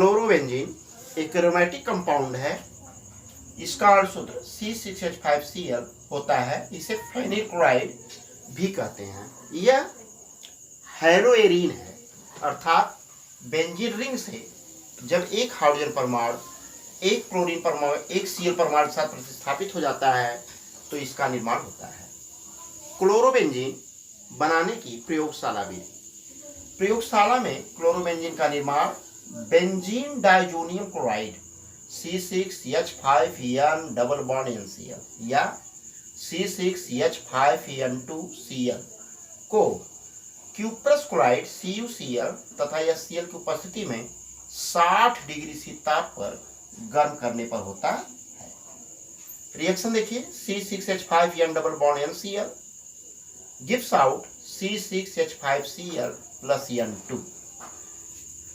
Chlorobenzene एक aromatic compound है। इसका अणु सूत्र C6H5Cl होता है। इसे फेनिल क्लोराइड भी कहते हैं। यह हेलोएरीन है, अर्थात बेंजीन रिंग से जब एक हाइड्रोजन परमाणु एक क्लोरीन परमाणु एक Cl परमाणु के साथ प्रतिस्थापित हो जाता है तो इसका निर्माण होता है। क्लोरोबेंजीन बनाने की प्रयोगशाला विधि। प्रयोगशाला में क्लोरोबेंजीन का निर्माण benzene diazonium chloride C6H5En double bond NCl या C6H5En2Cl को क्यूप्रस क्लोराइड CuCl तथा यह Cl की उपस्थिति में 60 डिग्री C ताप पर गर्म करने पर होता है। रिएक्शन देखिए, C6H5En double bond NCl gives out C6H5Cl plus N2।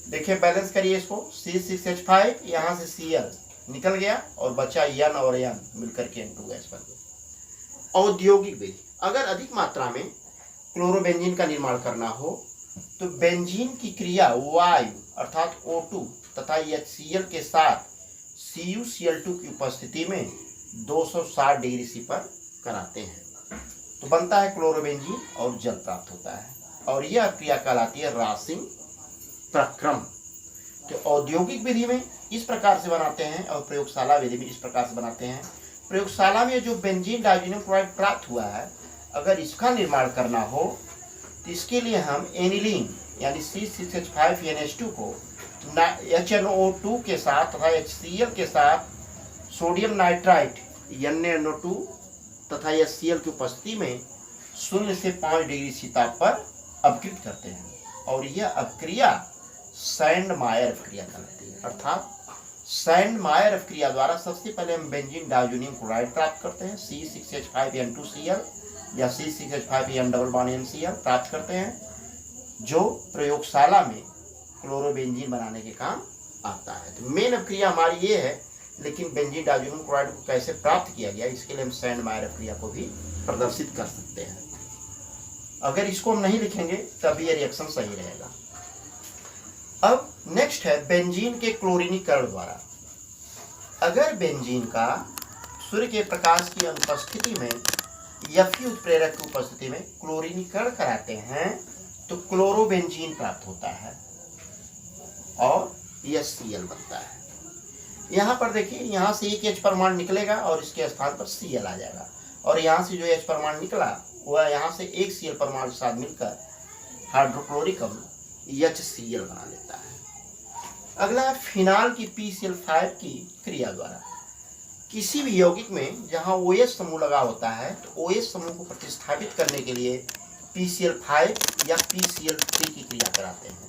देखिए बैलेंस करिए इसको, C6H5 यहाँ से Cl निकल गया और बचा N और N मिलकर के N2 गैस बन गया। औद्योगिक विधि। अगर अधिक मात्रा में क्लोरोबेंजीन का निर्माण करना हो तो बेंजीन की क्रिया वायु अर्थात O2 तथा HCl के साथ CuCl2 की उपस्थिति में 260 डिग्री C पर कराते हैं तो बनता है क्लोरोबेंजीन और जल प्राप्त होता है और यह क्रिया कहलाती है रासिंग प्रक्रम। तो औद्योगिक विधि में इस प्रकार से बनाते हैं और प्रयोगशाला विधि में इस प्रकार से बनाते हैं। प्रयोगशाला में जो बेंजीन डाइजोनियम क्लोराइड प्राप्त हुआ है, अगर इसका निर्माण करना हो तो इसके लिए हम एनिलीन यानी C6H5NH2 को HNO2 के साथ तथा HCl के साथ सोडियम नाइट्राइट NaNO2 तथा HCl की उपस्थिति में 0 से 5 डिग्री C ताप पर अपकृत करते हैं और यह अपक्रिया सैंडमायर अपक्रिया कहलाती है। अर्थात सैंडमायर अपक्रिया द्वारा सबसे पहले हम बेंजीन डाइजोनियम क्लोराइड प्राप्त करते हैं C6H5En2Cl या C6H5En डबल बॉन्ड NCl प्राप्त करते हैं जो प्रयोगशाला में क्लोरोबेंजीन बनाने के काम आता है। तो मेन अपक्रिया हमारी ये है, लेकिन बेंजीन डाइजोनियम क्लोराइड को कैसे प्राप्त किया गया इसके लिए हम सैंडमायर अपक्रिया को भी प्रदर्शित कर सकते हैं। अगर इसको हम नहीं लिखेंगे तब ये रिएक्शन सही रहेगा। अब नेक्स्ट है बेंजीन के क्लोरीनीकरण द्वारा। अगर बेंजीन का सूर्य के प्रकाश की अनुपस्थिति में Fe उत्प्रेरक की उपस्थिति में क्लोरीनीकरण कराते हैं तो क्लोरोबेंजीन प्राप्त होता है और यह Cl बनता है। यहाँ पर देखिए, यहाँ से एक H परमाणु निकलेगा और इसके स्थान पर Cl आ जाएगा और यहाँ से जो H परमाणु निकला वह यहाँ से एक Cl परमाणु के साथ मिलकर हाइड्रोक्लोरिक अम्ल HCl बना लेता है। अगला है फिनाल की PCl5 की क्रिया द्वारा। किसी भी यौगिक में जहाँ OH समूह लगा होता है तो OH समूह को प्रतिस्थापित करने के लिए PCl5 या PCl3 की क्रिया कराते हैं।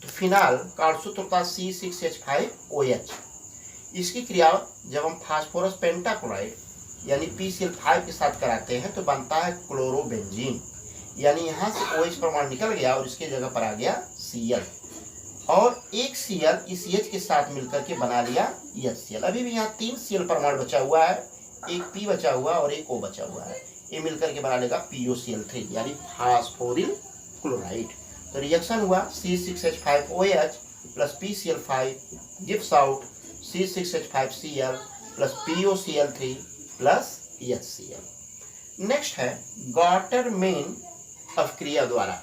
तो फिनाल का अणु सूत्र होता है C6H5OH। इसकी क्रिया जब हम फास्फोरस पेंटाक्लोराइड यानी PCl5 के साथ कराते हैं तो बनता है क्लोरोबेंजीन, यानी यहाँ से OH परमाणु निकल गया और इसके जगह पर आ गया Cl और एक Cl इस H के साथ मिलकर के बना लिया HCl। अभी भी यहाँ 3 Cl परमाणु बचा हुआ है, एक P बचा हुआ और एक O बचा हुआ है, ये मिलकर के बना लेगा POCl3 यानी फास्फोरिल क्लोराइड। तो रिएक्शन हुआ C6H5OH plus PCl5 gives out C6H5Cl plus POCl3 plus HCl। Next है गॉटरमेन अपक्रिया द्वारा।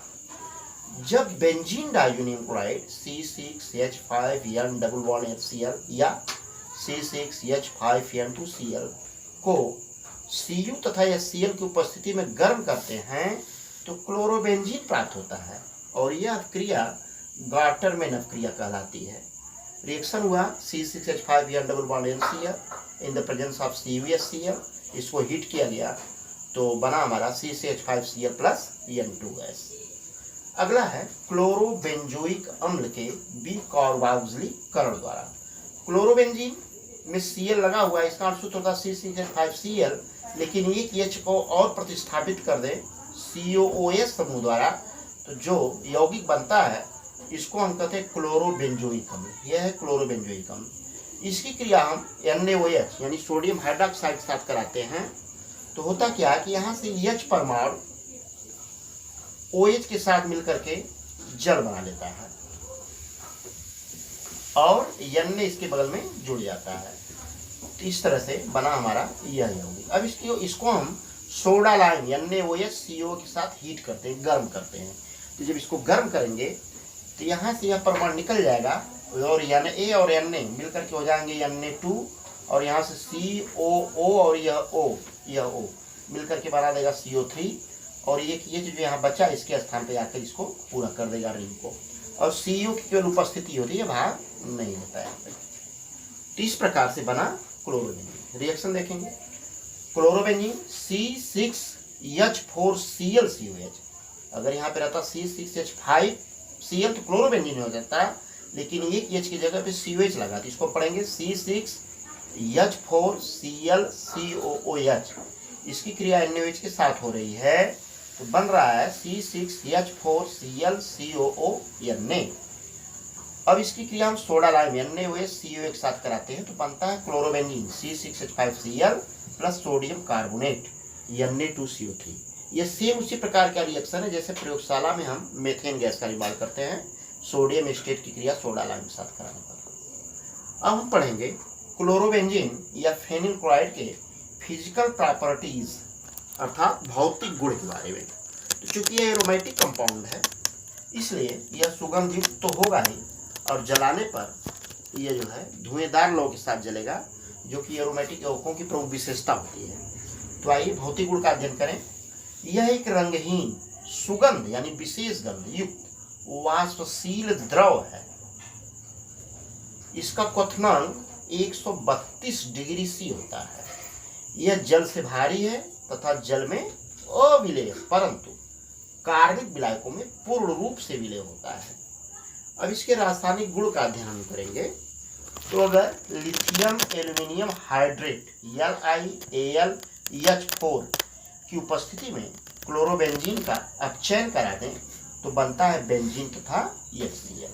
जब benzene diazonium chloride C6H5En double bond HCl या C6H5En2Cl को Cu तथा HCl की उपस्थिति में गर्म करते हैं तो क्लोरोबेंजीन प्राप्त होता है और यह अपक्रिया गॉटरमेन अपक्रिया कहलाती है। रिएक्शन हुआ C6H5En double bond NCl in the presence of CuHCl, इसको हीट किया गया तो बना हमारा CCH5Cl प्लस N2 गैस। अगला है क्लोरोबेंजोइक अम्ल के बीकार्बोक्सिलीकरण द्वारा। क्लोरोबेंजीन में Cl लगा हुआ है, इसका अणु सूत्र होता है C6H5Cl, लेकिन एक H को और प्रतिस्थापित कर दे COOH समूह द्वारा तो जो यौगिक बनता है इसको हम कहते हैं क्लोरोबेंजोइक अम्ल। यह है क्लोरोबेंजोइक अम्ल। इसकी क्रिया हम NaOH यानी सोडियम हाइड्रोक्साइड के साथ कराते हैं तो होता क्या है कि यहाँ से H परमाणु OH के साथ मिलकर के जल बना लेता है और एन इसके बगल में जुड़ जाता है। तो इस तरह से बना हमारा यह होगी। अब इसको हम सोडा लाइम NaOH CO के साथ हीट करते हैं, गर्म करते हैं। तो जब इसको गर्म करेंगे तो यहाँ से यह परमाणु निकल जाएगा और Na और Na मिल करके हो जाएंगे Na2 और यहाँ से COO और यह O मिल करके बना देगा CO3 और ये जो यहाँ बचा इसके स्थान पे आकर इसको पूरा कर देगा रिंग को, और CO की केवल उपस्थिति होती है, भाग नहीं होता है। तो इस प्रकार से बना क्लोरोबेंजीन। रिएक्शन देखेंगे। क्लोरोबेंजीन C6H4ClCOH, अगर यहाँ पे रहता C6H5Cl तो क्लोरोबेंजीन हो जाता है, लेकिन एक H की जगह पे COH लगा, तो इसको पढ़ेंगे C6H4ClCOOH। इसकी क्रिया NaOH के साथ हो रही है तो बन रहा है C6H4ClCOO। अब इसकी क्रिया हम सोडा लाइम NaOH CO एक साथ कराते हैं तो बनता है chlorobenzene C6H5Cl plus sodium carbonate Na2CO3। ये सेम उसी प्रकार का रिएक्शन है जैसे प्रयोगशाला में हम मेथेन गैस का इस्तेमाल करते हैं सोडियम एस्टेट की क्रिया सोडा लाइम के साथ कराने पर। अब हम पढ़ेंगे क्लोरोबेंजीन या फेनिल क्लोराइड के फिजिकल प्रॉपर्टीज अर्थात भौतिक गुण के बारे में। तो चूंकि यह एरोमेटिक कंपाउंड है इसलिए यह सुगंध युक्त तो होगा ही, और जलाने पर यह जो है धुएंदार लौ के साथ जलेगा, जो कि एरोमेटिक यौगिकों की प्रमुख विशेषता होती है। तो आइए भौतिक गुण का अध्ययन करें। यह एक रंगहीन सुगंध यानी विशेष गंध युक्त वाष्पशील द्रव है। इसका क्वथनांक 132 डिग्री C होता है। यह जल से भारी है तथा जल में अविलेय परंतु कार्बनिक विलायकों में पूर्ण रूप से विलय होता है। अब इसके रासायनिक गुण का अध्ययन हम करेंगे। तो अगर लिथियम एल्यूमिनियम हाइड्रेट LiAlH4 की उपस्थिति में क्लोरोबेंजीन का अपचयन करा दें तो बनता है बेंजीन तथा HCl।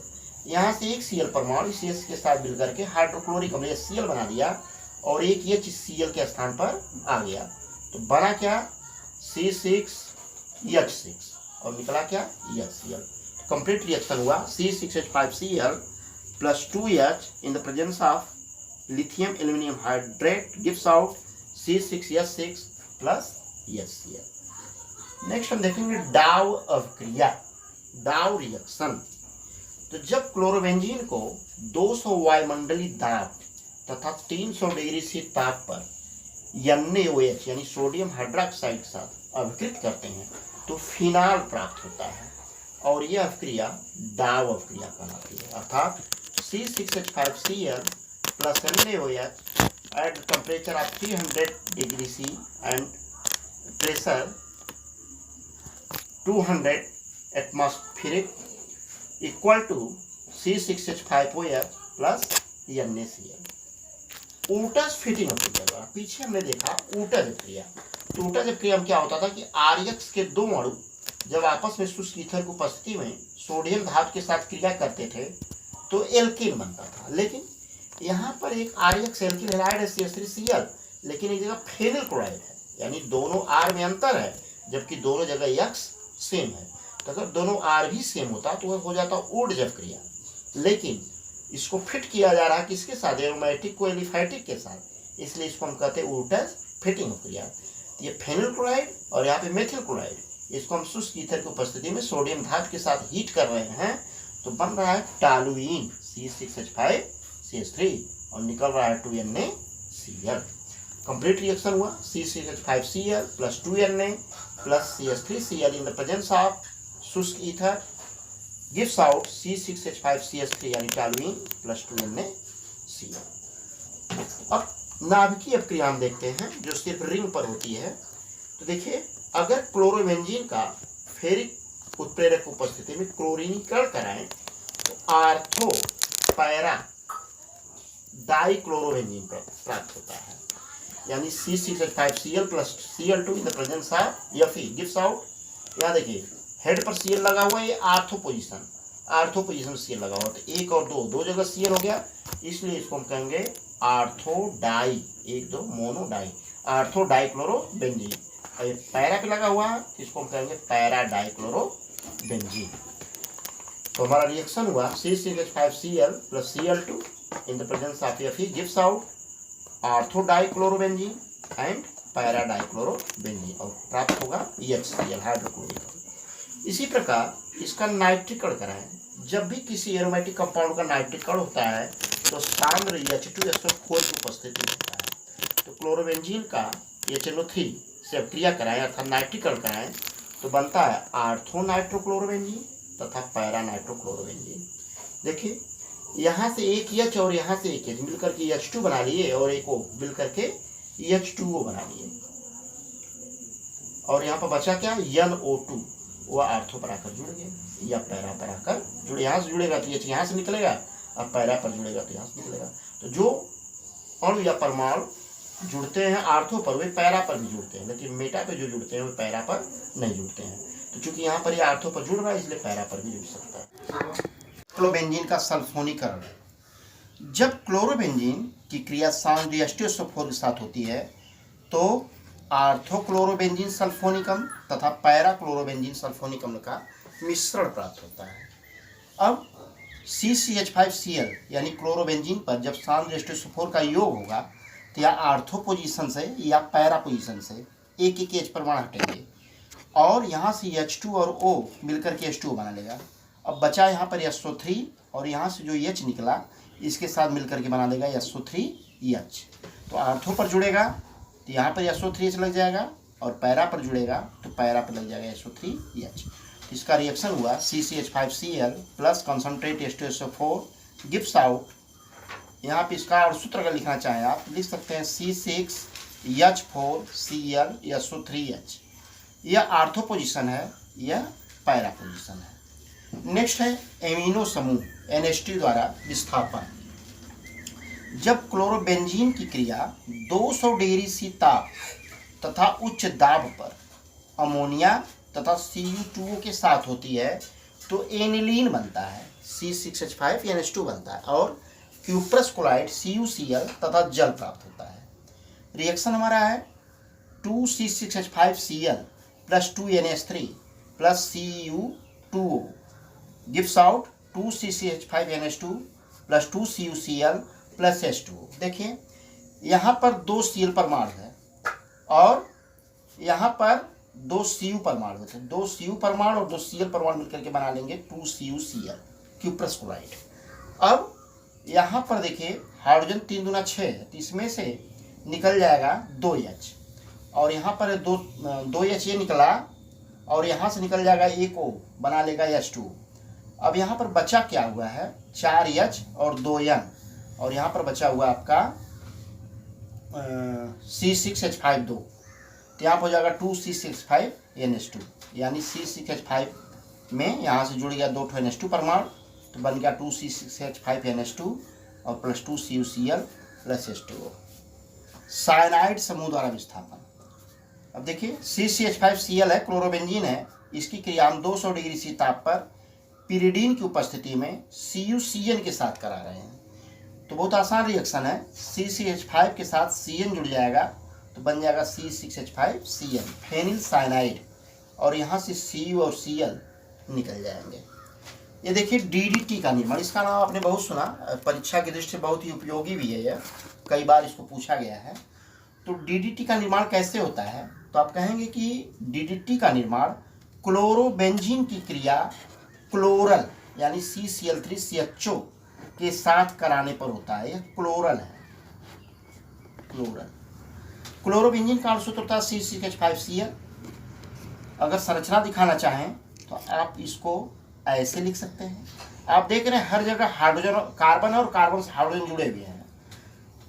यहाँ से एक Cl परमाणु इस H के साथ मिलकर के हाइड्रोक्लोरिक अम्ल HCl बना दिया और एक HCl के स्थान पर आ गया, तो बना क्या C6H6 और निकला क्या HCl। कंप्लीट रिएक्शन हुआ C6H5Cl plus 2H in the presence of lithium aluminum hydrate gives out C6H6 plus HCl। Next हम देखेंगे डाव अभिक्रिया, डाव रिएक्शन। तो जब क्लोरोबेंजीन को 200 वायुमंडलीय दाब तथा 300 डिग्री C ताप पर NaOH यानी सोडियम हाइड्रोक्साइड के साथ अभिकृत करते हैं तो फिनाल प्राप्त होता है और यह अभिक्रिया डाव अभिक्रिया कहलाती है। अर्थात C6H5Cl plus NaOH at temperature of 300 degree C and pressure 200 atmospheric equal to C6H5OH plus NaCl। Wurtz Fittig अभिक्रिया द्वारा पीछे हमने देखा ऊटस अभिक्रिया। तो ऊटस अभिक्रिया में क्या होता था कि RX के दो अणु जब आपस में शुष्क ईथर की उपस्थिति में सोडियम धातु के साथ क्रिया करते थे तो एल्कीन बनता था। लेकिन यहाँ पर एक RX एल्कीन हैलाइड है CH3Cl, लेकिन एक जगह फेनिल क्लोराइड है, यानी दोनों R में अंतर है जबकि दोनों जगह X सेम है। तो अगर दोनों R भी सेम होता तो वह हो जाता ऊर्ज अभिक्रिया, लेकिन इसको फिट किया जा रहा है किसके साथ, एरोमेटिक को एलिफैटिक के साथ, इसलिए इसको हम कहते हैं ऊर्टस फिटिंग अभिक्रिया। ये फेनिल क्लोराइड और यहाँ पे मेथिल क्लोराइड, इसको हम शुष्क ईथर की उपस्थिति में सोडियम धातु के साथ हीट कर रहे हैं तो बन रहा है टॉलुइन C6H5CH3 और निकल रहा है 2NaCl। कंप्लीट रिएक्शन हुआ C6H5Cl plus 2Na plus CH3Cl in the presence of शुष्क ईथर gives out C6H5CH3 यानी टॉलुइन plus 2NaCl। अब नाभिकीय अभिक्रिया हम देखते हैं जो सिर्फ रिंग पर होती है। तो देखिए अगर क्लोरोबेंजीन का फेरिक उत्प्रेरक उपस्थिति में क्लोरीनीकरण कराएं तो आर्थो पैरा डाइक्लोरोबेंजीन प्राप्त होता है, यानी C6H5Cl plus Cl2 in the presence of Fe gives out। यहाँ देखिए हेड पर Cl लगा हुआ है, ये आर्थो पोजीशन Cl लगा हुआ, तो एक और दो जगह Cl हो गया, इसलिए इसको हम कहेंगे आर्थो डाई, एक दो मोनो डाई, आर्थो डाइक्लोरोबेंजीन। और ये पैरा पे लगा हुआ है इसको हम कहेंगे पैरा डाइक्लोरोबेंजीन। तो हमारा रिएक्शन हुआ C6H5Cl plus Cl2 in the presence of Fe gives out ortho dichlorobenzene and para dichlorobenzene और प्राप्त होगा HCl हाइड्रोक्लोरिक। इसी प्रकार इसका नाइट्रिकरण कराएं। जब भी किसी एरोमेटिक कंपाउंड का नाइट्रिकरण होता है तो सांद्र H2SO4 की उपस्थिति होता है। तो क्लोरोबेंजीन का HNO3 से क्रिया कराएं अर्थात नाइट्रिकरण कराएं तो बनता है आर्थो नाइट्रोक्लोरोबेंजीन तथा पैरा नाइट्रोक्लोरोबेंजीन। देखिए यहाँ से एक H और यहाँ से एक H मिलकर के H2 बना लिए और एक O मिलकर के H2O बना लिए और यहाँ पर बचा क्या NO2 वह आर्थो पर आकर जुड़ गए या पैरा पर आकर जुड़े। यहाँ से जुड़ेगा तो H यहाँ से निकलेगा और पैरा पर जुड़ेगा तो यहाँ से निकलेगा। तो जो अणु या परमाणु जुड़ते हैं आर्थो पर वे पैरा पर भी जुड़ते हैं, लेकिन मेटा पे जो जुड़ते हैं वे पैरा पर नहीं जुड़ते हैं। तो चूंकि यहाँ पर ये आर्थो पर जुड़ रहा है इसलिए पैरा पर भी जुड़ सकता है। क्लोरोबेंजीन का सल्फोनीकरण। जब क्लोरोबेंजीन की क्रिया सांद्र H2SO4 के साथ होती है तो आर्थोक्लोरोबेंजीन सल्फोनिकम तथा पैरा क्लोरोबेंजीन सल्फोनिकम का मिश्रण प्राप्त होता है। अब C6H5Cl यानी क्लोरोबेंजीन पर जब सांद्र H2SO4 का योग होगा तो या आर्थो पोजीशन से या पैरा पोजीशन से एक एक H परमाणु हटेंगे और यहाँ से H2 और O मिलकर के H2O बना लेगा। अब बचा यहाँ पर SO3 और यहाँ से जो H निकला इसके साथ मिलकर के बना देगा SO3H। तो आर्थो पर जुड़ेगा तो यहाँ पर SO3H लग जाएगा और पैरा पर जुड़ेगा तो पैरा पर लग जाएगा SO3H। तो इसका रिएक्शन हुआ CCH5Cl plus concentrate H2SO4 gives out. यहाँ पर इसका और सूत्र अगर लिखना चाहें आप लिख सकते हैं C6H4Cl SO3H। यह आर्थो पोजीशन है, यह पैरा पोजीशन है। नेक्स्ट है एमिनो समूह NH2 द्वारा विस्थापन। जब क्लोरोबेंजीन की क्रिया 200 डिग्री सी ताप तथा उच्च दाब पर अमोनिया तथा Cu2O के साथ होती है तो एनिलीन बनता है, C6H5NH2 बनता है और क्यूप्रस क्लोराइड CuCl तथा जल प्राप्त होता है। रिएक्शन हमारा है 2C6H5Cl plus 2NH3 plus Cu2O gives out 2CCH5NH2 plus 2CuCl plus H2O। देखिए यहाँ पर 2 Cl परमाणु है और यहाँ पर 2 Cu परमाणु होते हैं। 2 Cu परमाणु और 2 Cl परमाणु मिलकर के बना लेंगे 2CuCl क्यूप्रस क्लोराइड। अब यहाँ पर देखिए हाइड्रोजन 3 दूना 6 है तो इसमें से निकल जाएगा 2H और यहाँ पर 2H ये निकला और यहाँ से निकल जाएगा एक O बना लेगा H2। अब यहाँ पर बचा क्या हुआ है 4H और 2N और यहाँ पर बचा हुआ आपका C6H5 2 तो यहाँ पर हो जाएगा 2C6H5NH2 यानी C6H5 में यहाँ से जुड़ गया 2 NH2 परमाणु तो बन गया 2C6H5NH2 और plus 2CuCl plus H2O। Cyanide समूह द्वारा विस्थापन। अब देखिए CCH5Cl है, क्लोरोबेंजीन है, इसकी क्रिया हम 200 डिग्री सी ताप पर पिरिडीन की उपस्थिति में CuCN के साथ करा रहे हैं। तो बहुत आसान रिएक्शन है, CCH5 के साथ Cn जुड़ जाएगा तो बन जाएगा C6H5Cn फेनिल साइनाइड और यहाँ से Cu और Cl निकल जाएंगे। ये देखिए DDT का निर्माण, इसका नाम आपने बहुत सुना, परीक्षा की दृष्टि से बहुत ही उपयोगी भी है, यह कई बार इसको पूछा गया है। तो DDT का निर्माण कैसे होता है तो आप कहेंगे कि DDT का निर्माण क्लोरोबेंजीन की क्रिया क्लोरल यानी CCl3CHO के साथ कराने पर होता है। यह क्लोरल है, क्लोरल। क्लोरोबेंजीन का सूत्र होता है C6H5Cl। अगर संरचना दिखाना चाहें तो आप इसको ऐसे लिख सकते हैं। आप देख रहे हैं हर जगह हाइड्रोजन कार्बन और कार्बन से हाइड्रोजन जुड़े हुए हैं।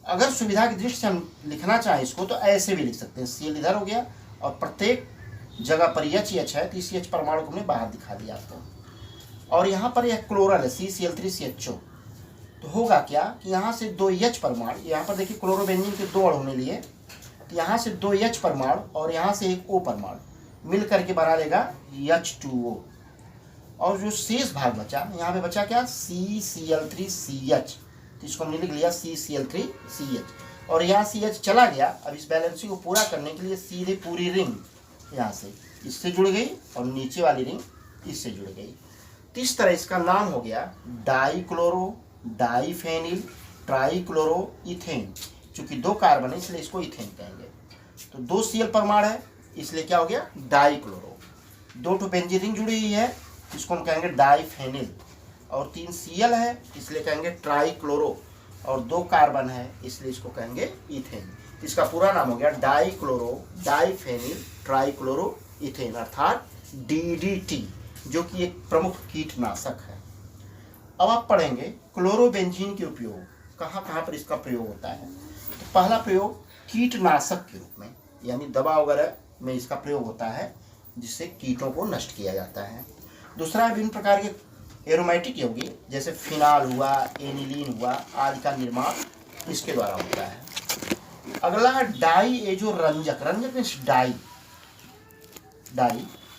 अगर सुविधा की दृष्टि से हम लिखना चाहें इसको तो ऐसे भी लिख सकते हैं, Cl इधर हो गया और प्रत्येक जगह पर H है तो इस H परमाणु को हमने बाहर दिखा दिया आपको। और यहाँ पर यह क्लोरल है CCl3CHO। तो होगा क्या कि यहाँ से 2H परमाणु, यहाँ पर देखिए क्लोरोबेंजीन के 2 अणु मिले लिए तो यहाँ से 2H परमाणु और यहाँ से एक O परमाणु मिल करके बना लेगा H2O। और जो शेष भाग बचा, यहाँ पे बचा क्या CCl3CH, तो इसको हमने लिख लिया CCl3CH और यहाँ CH चला गया। अब इस बैलेंसिंग को पूरा करने के लिए सीधे पूरी रिंग यहाँ से इससे जुड़ गई और नीचे वाली रिंग इससे जुड़ गई। तो इस तरह इसका नाम हो गया डाइक्लोरो डाइफेनिल ट्राइक्लोरो इथेन। चूंकि 2 कार्बन है इसलिए इसको इथेन कहेंगे। तो 2 Cl परमाणु है इसलिए क्या हो गया डाइक्लोरो। 2 तो बेंजीन रिंग जुड़ी हुई है इसको हम कहेंगे डाइफेनिल। और 3 Cl है इसलिए कहेंगे ट्राइक्लोरो। और 2 कार्बन है इसलिए इसको कहेंगे इथेन। इसका पूरा नाम हो गया डाइक्लोरो डाइफेनिल ट्राइक्लोरो इथेन अर्थात DDT, जो कि एक प्रमुख कीटनाशक है। अब आप पढ़ेंगे क्लोरोबेंजीन के उपयोग कहाँ कहाँ पर इसका प्रयोग होता है। तो पहला प्रयोग कीटनाशक के रूप में, यानी दवा वगैरह में इसका प्रयोग होता है जिससे कीटों को नष्ट किया जाता है। दूसरा विभिन्न प्रकार के एरोमेटिक यौगिक जैसे फिनाल हुआ, एनिलीन हुआ आदि का निर्माण इसके द्वारा होता है। अगला है डाई एजो रंजक। रंजक मीन्स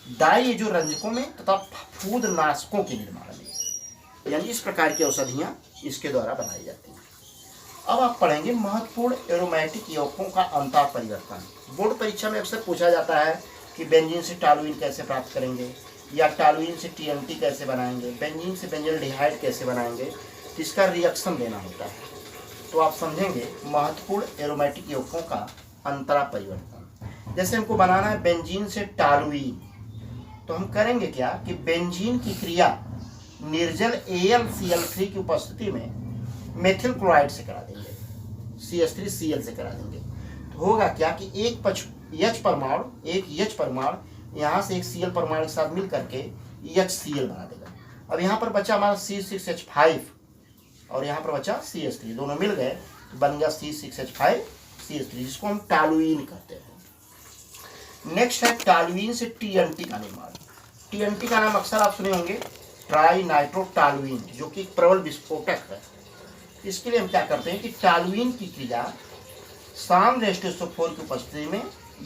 डाई एजो रंजकों में तथा फफूंदनाशकों के निर्माण में, यानी इस प्रकार की औषधियां इसके द्वारा बनाई जाती हैं। अब आप पढ़ेंगे महत्वपूर्ण एरोमेटिक यौगिकों का अंतर परिवर्तन। बोर्ड परीक्षा में अक्सर पूछा जाता है कि बेंजीन से टॉलुइन कैसे प्राप्त करेंगे, या टॉलुइन से TNT कैसे बनाएंगे, बेंजीन से बेंजल्डिहाइड कैसे बनाएंगे। तो इसका रिएक्शन देना होता है। तो आप समझेंगे महत्वपूर्ण एरोमेटिक यौगिकों का अंतरा परिवर्तन। जैसे हमको बनाना है बेंजीन से टॉलुइन, तो हम करेंगे क्या कि बेंजीन की क्रिया निर्जल AlCl3 की उपस्थिति में मेथिल क्लोराइड से करा देंगे, CH3Cl से करा देंगे। तो होगा क्या कि एक H परमाणु यहाँ से एक Cl परमाणु के साथ मिल करके HCl बना देगा। अब यहाँ पर बचा हमारा C6H5 और यहाँ पर बचा CH3, दोनों मिल गए तो बन गया C6H5 CH3, जिसको हम टॉलुइन कहते हैं। नेक्स्ट है टॉलुइन से TNT का निर्माण। TNT का नाम अक्सर आप सुने होंगे, ट्राई नाइट्रोटॉलुइन, जो कि एक प्रबल विस्फोटक है। इसके लिए हम क्या करते हैं कि टॉलुइन की क्रिया साम्र H2SO4 की उपस्थिति में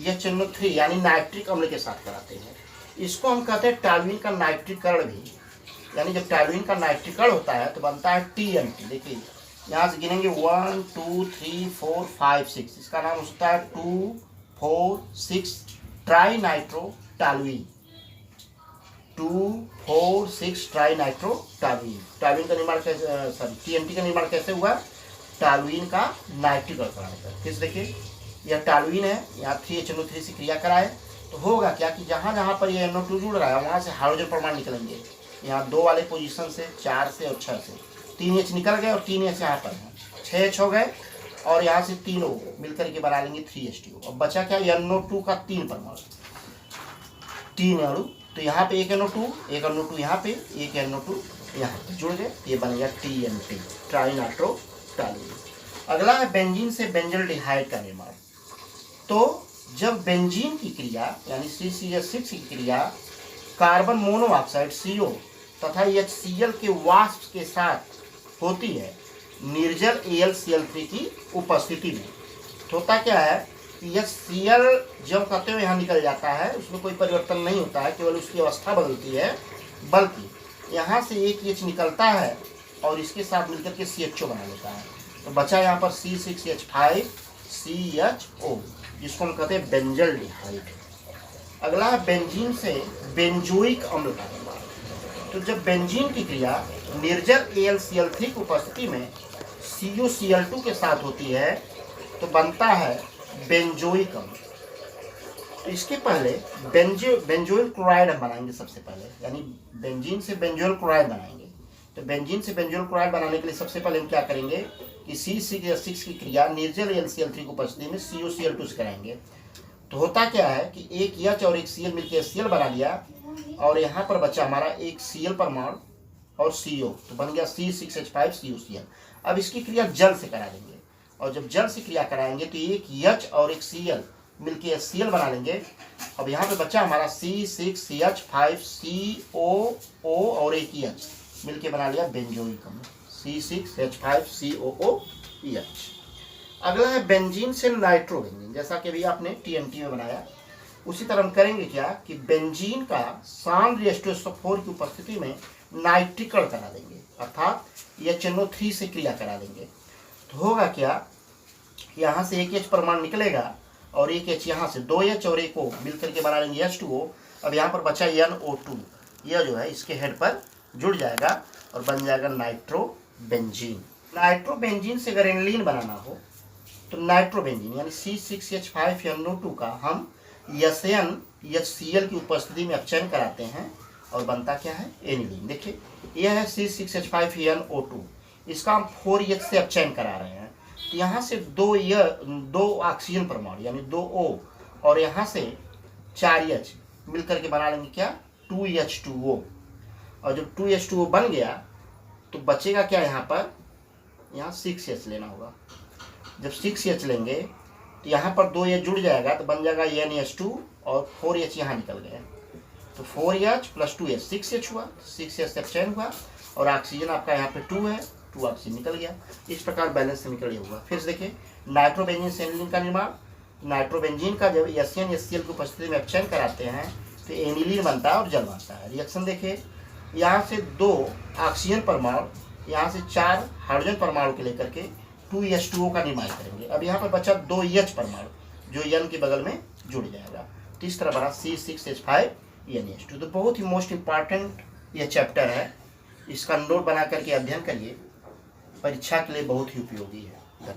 HNO3 यानी नाइट्रिक अम्ल के साथ कराते हैं। इसको हम कहते हैं टॉलुइन का नाइट्रीकरण भी, यानी जब टॉलुइन का नाइट्रीकरण होता है तो बनता है TNT। देखिए यहाँ से गिनेंगे 1 2 3 4 5 6, इसका नाम हो सकता है 2 4 6 ट्राई नाइट्रोटॉलुइन, 2 4 6 ट्राई नाइट्रोटॉलुइन। टॉलुइन का निर्माण कैसे, TNT का निर्माण कैसे हुआ, टॉलुइन का नाइट्रीकरण कराने पर। फिर देखिए यह टॉलुइन है, यहाँ 3HNO3 से क्रिया कराए तो होगा क्या कि जहाँ जहाँ पर ये NO2 जुड़ रहा है वहाँ से हाइड्रोजन परमाणु निकलेंगे। यहाँ 2 वाले पोजीशन से, 4 से और 6 से 3H निकल गए और 3H यहाँ पर है, 6H हो गए और यहाँ से तीनों मिलकर के बना लेंगे 3H2। अब बचा क्या NO2 का 3 परमाणु, 3 अणु। तो यहाँ पे एक NO2 यहाँ पे, एक NO2 यहाँ पे जुड़ गए, ये बन गया TNT ट्राई नाइट्रोटॉलुइन। अगला है बेंजीन से बेंजल्डिहाइड का निर्माण। तो जब बेंजीन की क्रिया यानी CCH6 की क्रिया कार्बन मोनोऑक्साइड CO तथा HCl के वाष्प के साथ होती है निर्जल AlCl3 की उपस्थिति में, तो होता क्या है कि HCl जब कहते हुए यहाँ निकल जाता है, उसमें कोई परिवर्तन नहीं होता है, केवल उसकी अवस्था बदलती है, बल्कि यहाँ से एक H निकलता है और इसके साथ मिलकर के CHO बना लेता है। तो बचा यहाँ पर C6H5 CHO, जिसको हम कहते हैं बेंजल्डिहाइड। अगला है बेंजीन से बेंजोइक अम्ल का निर्माण। तो जब बेंजीन की क्रिया निर्जल AlCl3 की उपस्थिति में CuCl2 के साथ होती है तो बनता है बेंजोइक अम्ल। तो इसके पहले बेंजोइल क्लोराइड हम बनाएंगे सबसे पहले, यानी बेंजीन से बेंजोइल क्लोराइड बनाएंगे। तो बेंजीन से बेंजोइल क्लोराइड बनाने के लिए सबसे पहले हम क्या करेंगे कि C6H6 की क्रिया निर्जल AlCl3 की उपस्थिति में CuCl2 से कराएंगे। तो होता क्या है कि एक H और एक Cl मिलकर HCl बना लिया और यहाँ पर बचा हमारा एक Cl परमाणु और CO, तो बन गया C6H5 CuCl। अब इसकी क्रिया जल से करा देंगे और जब जल से क्रिया कराएंगे तो एक H और एक Cl मिलकर HCl बना लेंगे। अब यहाँ पे बचा हमारा C6H5 COO और एक H मिलके बना लिया बेंजोइक अम्ल C6H5COOH। अगला है बेंजीन से नाइट्रोबेंजीन, जैसा कि अभी आपने TNT में बनाया उसी तरह हम करेंगे क्या कि बेंजीन का साम्र H2SO4 की उपस्थिति में नाइट्रीकरण करा देंगे, अर्थात HNO3 से क्रिया करा देंगे। तो होगा क्या, यहाँ से एक H परमाणु निकलेगा और एक H यहाँ से 2H और एक O मिलकर के बना लेंगे H2O। अब यहाँ पर बचा NO2, यह जो है इसके हेड पर जुड़ जाएगा और बन जाएगा नाइट्रोबेंजीन। नाइट्रोबेंजीन से अगर एनिलीन बनाना हो तो नाइट्रोबेंजीन यानी C6H5NO2 का हम SnHCl की उपस्थिति में अपचयन कराते हैं और बनता क्या है, एनिलीन। देखिए यह है C6H5NO2, इसका हम 4H से अपचयन करा रहे हैं। तो यहाँ से दो ऑक्सीजन परमाणु यानी 2 O और यहाँ से 4H मिलकर के बना लेंगे क्या, 2H2O। और जब 2H2O बन गया तो बचेगा क्या, यहाँ पर यहाँ 6H लेना होगा। जब 6H लेंगे तो यहाँ पर 2H जुड़ जाएगा तो बन जाएगा NH2 और 4H यहाँ निकल गया। तो 4H प्लस 2H 6H हुआ, 6H से अपचयन हुआ और ऑक्सीजन आपका यहाँ पे 2 है, 2 ऑक्सीजन निकल गया। इस प्रकार बैलेंस समीकरण हुआ। फिर से देखिए नाइट्रोबेंजीन से एनिलीन का निर्माण। नाइट्रोबेंजीन का जब SnHCl की उपस्थिति में अपचयन कराते हैं तो एनिलीन बनता है और जल बनता है। रिएक्शन देखिए, यहाँ से 2 ऑक्सीजन परमाणु, यहाँ से 4 हाइड्रोजन परमाणु के लेकर के 2H2O का निर्माण करेंगे। अब यहाँ पर बचा 2H परमाणु जो N के बगल में जुड़ जाएगा। तो इस तरह बना C6H5NH2। तो बहुत ही मोस्ट इम्पॉर्टेंट यह चैप्टर है, इसका नोट बना करके अध्ययन करिए, परीक्षा के लिए बहुत ही उपयोगी है।